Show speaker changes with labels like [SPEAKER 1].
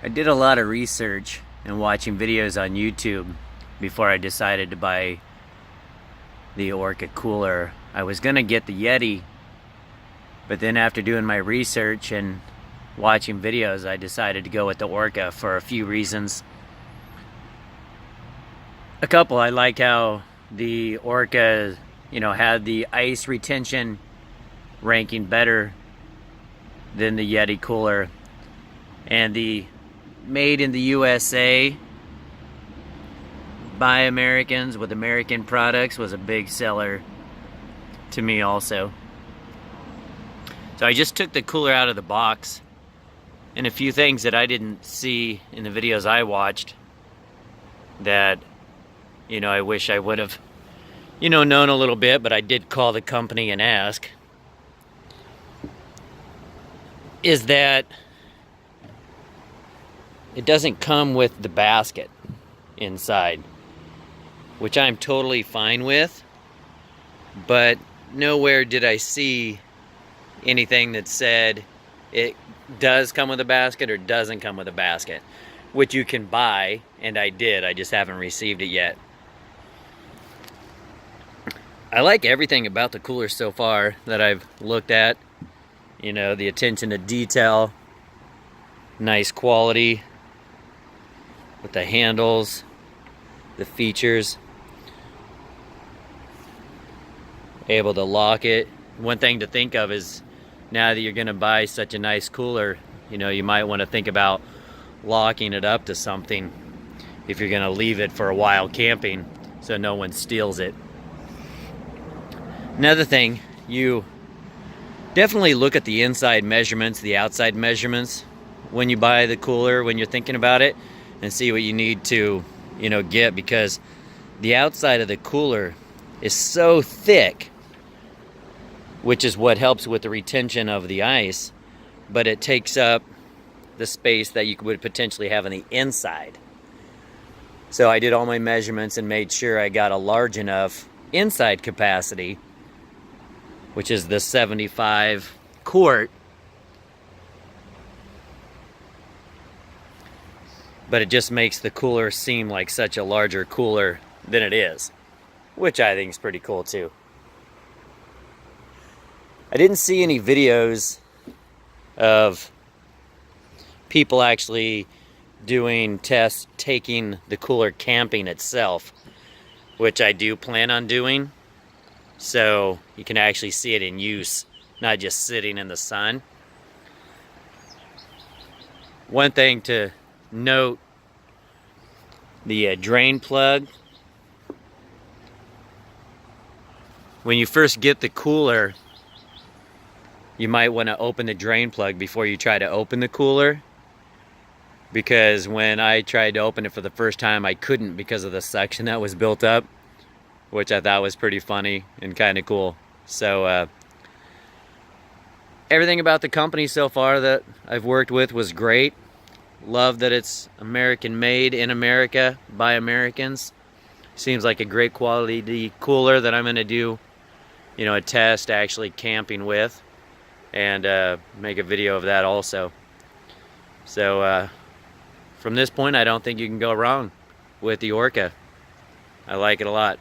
[SPEAKER 1] I did a lot of research and watching videos on YouTube before I decided to buy the Orca Cooler. I was gonna get the Yeti, but then after doing my research and watching videos, I decided to go with the Orca for a few reasons. A couple, I like how the Orca, had the ice retention ranking better than the Yeti Cooler. And the made in the USA by Americans with American products was a big seller to me also. So I just took the cooler out of the box, and a few things that I didn't see in the videos I watched that, I wish I would have, known a little bit, but I did call the company and ask, is that it doesn't come with the basket inside, which I'm totally fine with, but nowhere did I see anything that said it does come with a basket or doesn't come with a basket, which you can buy, and I did. I just haven't received it yet. I like everything about the cooler so far that I've looked at. The attention to detail, nice quality with the handles, the features, able to lock it. One thing to think of is, now that you're going to buy such a nice cooler, you might want to think about locking it up to something if you're going to leave it for a while camping so no one steals it. Another thing, you definitely look at the inside measurements, the outside measurements when you buy the cooler, when you're thinking about it, and see what you need to, get, because the outside of the cooler is so thick, which is what helps with the retention of the ice, but it takes up the space that you would potentially have on the inside. So I did all my measurements and made sure I got a large enough inside capacity, which is the 75 quart, but it just makes the cooler seem like such a larger cooler than it is, which I think is pretty cool too. I didn't see any videos of people actually doing tests taking the cooler camping itself, which I do plan on doing, so you can actually see it in use, not just sitting in the sun. One thing to note, the drain plug. When you first get the cooler, you might want to open the drain plug before you try to open the cooler, because when I tried to open it for the first time, I couldn't because of the suction that was built up, which I thought was pretty funny and kind of cool. So everything about the company so far that I've worked with was great. Love that it's American made in America by Americans. Seems like a great quality cooler that I'm going to do, a test actually camping with, and make a video of that also. So from this point, I don't think you can go wrong with the Orca. I like it a lot.